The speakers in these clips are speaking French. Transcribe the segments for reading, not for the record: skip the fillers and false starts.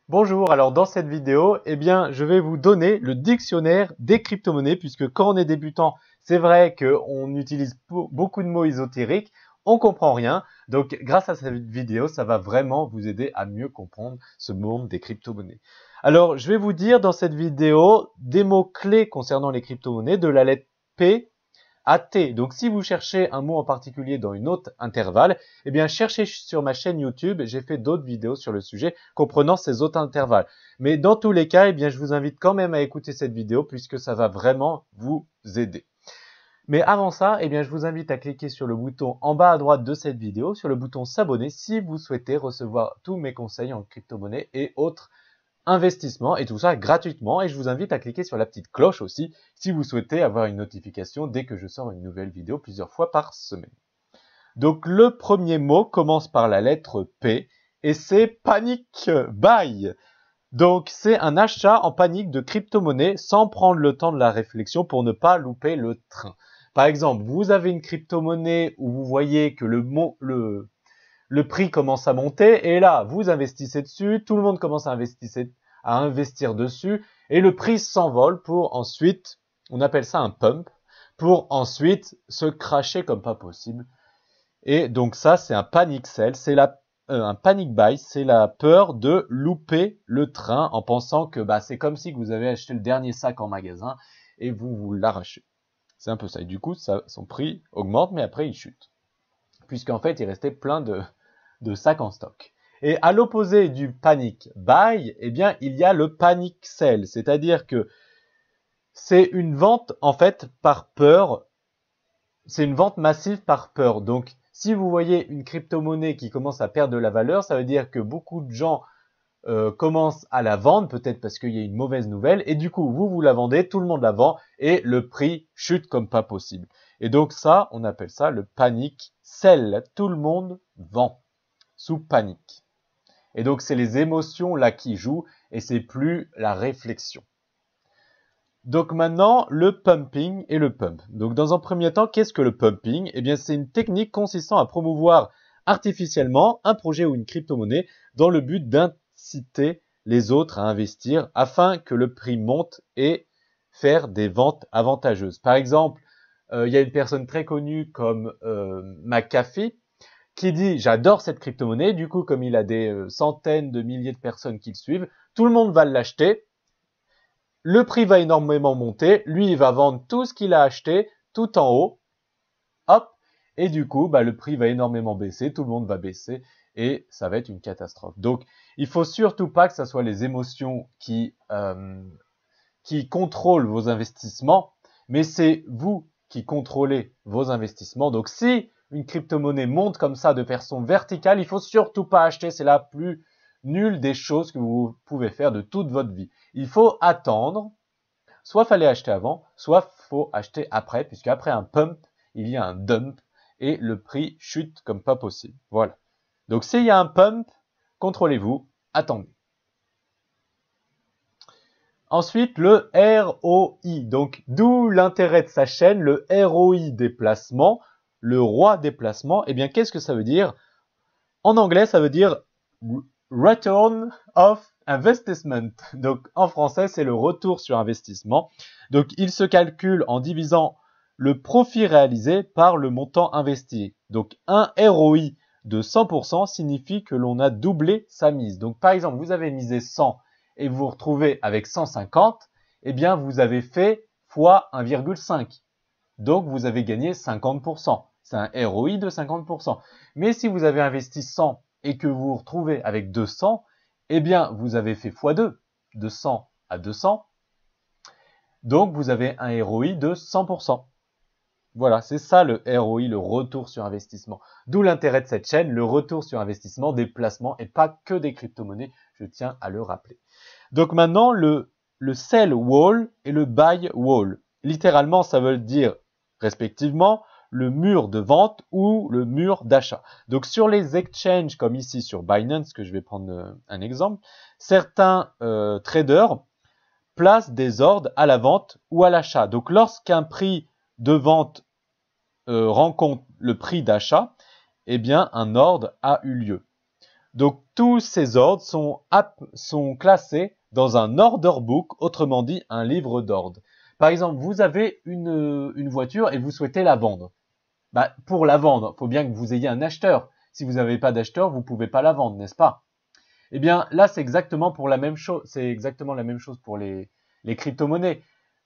Bonjour, alors dans cette vidéo, je vais vous donner le dictionnaire des crypto-monnaies puisque quand on est débutant, c'est vrai qu'on utilise beaucoup de mots ésotériques, on comprend rien. Donc grâce à cette vidéo, ça va vraiment vous aider à mieux comprendre ce monde des crypto-monnaies. Alors je vais vous dire dans cette vidéo des mots clés concernant les crypto-monnaies de la lettre P à T. Donc si vous cherchez un mot en particulier dans une autre intervalle, cherchez sur ma chaîne YouTube, j'ai fait d'autres vidéos sur le sujet comprenant ces autres intervalles. Mais dans tous les cas, je vous invite quand même à écouter cette vidéo puisque ça va vraiment vous aider. Mais avant ça, je vous invite à cliquer sur le bouton en bas à droite de cette vidéo, sur le bouton s'abonner si vous souhaitez recevoir tous mes conseils en crypto-monnaie et autres investissement et tout ça gratuitement, et je vous invite à cliquer sur la petite cloche aussi si vous souhaitez avoir une notification dès que je sors une nouvelle vidéo plusieurs fois par semaine. Donc le premier mot commence par la lettre P et c'est panic buy. Donc c'est un achat en panique de crypto-monnaie sans prendre le temps de la réflexion pour ne pas louper le train. Par exemple, vous avez une crypto-monnaie où vous voyez que le prix commence à monter et là, vous investissez dessus, tout le monde commence à investir dessus et le prix s'envole pour ensuite, on appelle ça un pump, pour ensuite se crasher comme pas possible. Et donc ça, c'est un panic sell, c'est un panic buy, c'est la peur de louper le train en pensant que c'est comme si vous avez acheté le dernier sac en magasin et vous l'arrachez. C'est un peu ça. Et du coup, son prix augmente, mais après il chute. Puisqu'en fait, il restait plein de sacs en stock. Et à l'opposé du panic buy, il y a le panic sell, c'est-à-dire que c'est une vente en fait par peur, c'est une vente massive par peur. Donc, si vous voyez une crypto-monnaie qui commence à perdre de la valeur, ça veut dire que beaucoup de gens commencent à la vendre, peut-être parce qu'il y a une mauvaise nouvelle, et du coup, vous la vendez, tout le monde la vend, et le prix chute comme pas possible. Et donc ça, on appelle ça le panic sell. Tout le monde vend sous panique. Et donc, c'est les émotions là qui jouent et c'est plus la réflexion. Donc maintenant, le pumping et le pump. Donc dans un premier temps, qu'est-ce que le pumping? C'est une technique consistant à promouvoir artificiellement un projet ou une crypto-monnaie dans le but d'inciter les autres à investir afin que le prix monte et faire des ventes avantageuses. Par exemple, il y a une personne très connue comme McAfee qui dit « J'adore cette crypto-monnaie ». Du coup, comme il a des centaines de milliers de personnes qui le suivent, tout le monde va l'acheter. Le prix va énormément monter. Lui, il va vendre tout ce qu'il a acheté tout en haut. Hop. Et du coup, le prix va énormément baisser. Tout le monde va baisser. Et ça va être une catastrophe. Donc, il faut surtout pas que ce soit les émotions qui contrôlent vos investissements. Mais c'est vous qui contrôlez vos investissements. Donc, si une crypto-monnaie monte comme ça de façon verticale, il faut surtout pas acheter. C'est la plus nulle des choses que vous pouvez faire de toute votre vie. Il faut attendre. Soit fallait acheter avant, soit faut acheter après, puisqu'après un pump, il y a un dump et le prix chute comme pas possible. Voilà. Donc s'il y a un pump, contrôlez-vous, attendez. Ensuite, le ROI. Donc, d'où l'intérêt de sa chaîne, le ROI des placements, le roi des placements. Qu'est-ce que ça veut dire? En anglais, ça veut dire Return of Investment. Donc, en français, c'est le retour sur investissement. Donc, il se calcule en divisant le profit réalisé par le montant investi. Donc, un ROI de 100% signifie que l'on a doublé sa mise. Donc, par exemple, vous avez misé 100 et vous vous retrouvez avec 150, vous avez fait fois 1,5. Donc, vous avez gagné 50%. C'est un ROI de 50%. Mais si vous avez investi 100 et que vous vous retrouvez avec 200, vous avez fait x2, de 100 à 200. Donc, vous avez un ROI de 100%. Voilà, c'est ça le ROI, le retour sur investissement. D'où l'intérêt de cette chaîne, le retour sur investissement des placements et pas que des crypto-monnaies, je tiens à le rappeler. Donc maintenant, le sell wall et le buy wall. Littéralement, ça veut dire respectivement le mur de vente ou le mur d'achat. Donc sur les exchanges comme ici sur Binance, que je vais prendre un exemple, certains traders placent des ordres à la vente ou à l'achat. Donc lorsqu'un prix de vente rencontre le prix d'achat, un ordre a eu lieu. Donc tous ces ordres sont classés dans un order book, autrement dit un livre d'ordre. Par exemple, vous avez une voiture et vous souhaitez la vendre. Bah, pour la vendre, il faut bien que vous ayez un acheteur. Si vous n'avez pas d'acheteur, vous ne pouvez pas la vendre, n'est-ce pas? Eh bien, là, c'est exactement la même chose pour les crypto-monnaies.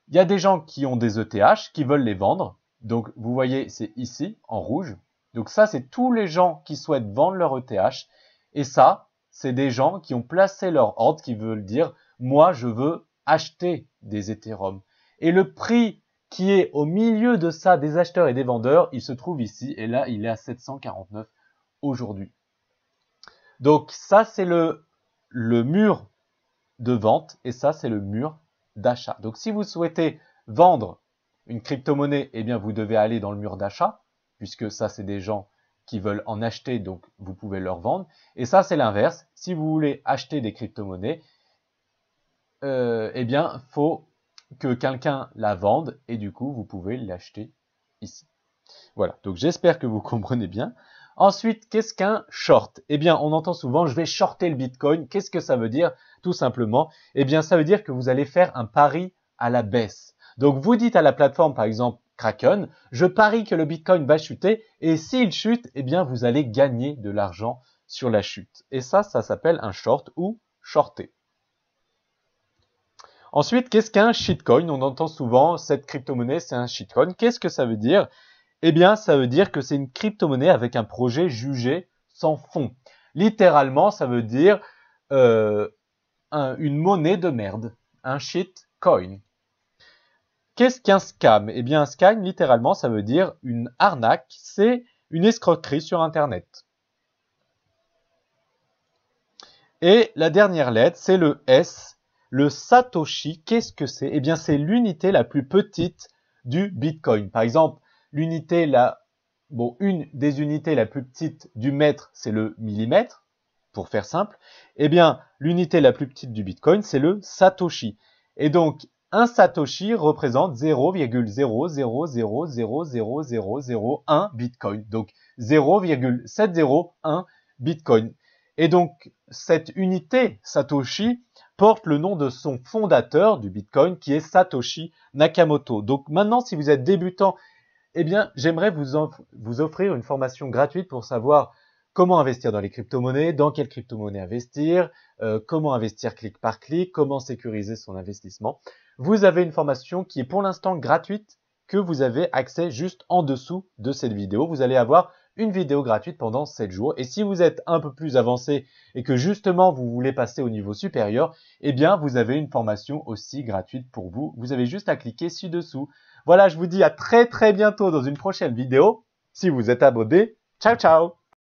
Il y a des gens qui ont des ETH, qui veulent les vendre. Donc, vous voyez, c'est ici, en rouge. Donc ça, c'est tous les gens qui souhaitent vendre leur ETH. Et ça, c'est des gens qui ont placé leur ordre, qui veulent dire, moi, je veux acheter des Ethereum. Et le prix qui est au milieu de ça, des acheteurs et des vendeurs, il se trouve ici. Et là, il est à 749 aujourd'hui. Donc ça, c'est le mur de vente et ça, c'est le mur d'achat. Donc si vous souhaitez vendre une crypto-monnaie, eh bien, vous devez aller dans le mur d'achat, puisque ça, c'est des gens qui veulent en acheter, donc vous pouvez leur vendre. Et ça, c'est l'inverse. Si vous voulez acheter des crypto-monnaies, eh bien, faut que quelqu'un la vende et du coup, vous pouvez l'acheter ici. Voilà, donc j'espère que vous comprenez bien. Ensuite, qu'est-ce qu'un short? Eh bien, on entend souvent, je vais shorter le Bitcoin. Qu'est-ce que ça veut dire? Tout simplement, eh bien, ça veut dire que vous allez faire un pari à la baisse. Donc, vous dites à la plateforme, par exemple, Kraken, je parie que le Bitcoin va chuter et s'il chute, eh bien, vous allez gagner de l'argent sur la chute. Et ça s'appelle un short ou shorter. Ensuite, qu'est-ce qu'un shitcoin? On entend souvent, cette crypto-monnaie, c'est un shitcoin. Qu'est-ce que ça veut dire? Eh bien, ça veut dire que c'est une crypto-monnaie avec un projet jugé sans fond. Littéralement, ça veut dire une monnaie de merde, un shitcoin. Qu'est-ce qu'un scam? Eh bien, un scam, littéralement, ça veut dire une arnaque, c'est une escroquerie sur Internet. Et la dernière lettre, c'est le S, le Satoshi. Qu'est-ce que c'est? Eh bien, c'est l'unité la plus petite du Bitcoin. Par exemple, une des unités la plus petite du mètre, c'est le millimètre, pour faire simple. Eh bien, l'unité la plus petite du Bitcoin, c'est le Satoshi. Et donc, un Satoshi représente 0,000000001 Bitcoin. Donc, 0,701 Bitcoin. Et donc, cette unité Satoshi porte le nom de son fondateur du Bitcoin, qui est Satoshi Nakamoto. Donc maintenant, si vous êtes débutant, eh bien, j'aimerais vous offrir une formation gratuite pour savoir comment investir dans les crypto-monnaies, dans quelle crypto-monnaie investir, comment investir clic par clic, comment sécuriser son investissement. Vous avez une formation qui est pour l'instant gratuite, que vous avez accès juste en dessous de cette vidéo. Vous allez avoir une vidéo gratuite pendant 7 jours. Et si vous êtes un peu plus avancé et que justement vous voulez passer au niveau supérieur, eh bien vous avez une formation aussi gratuite pour vous. Vous avez juste à cliquer ci-dessous. Voilà, je vous dis à très bientôt dans une prochaine vidéo. Si vous êtes abonné, ciao ciao!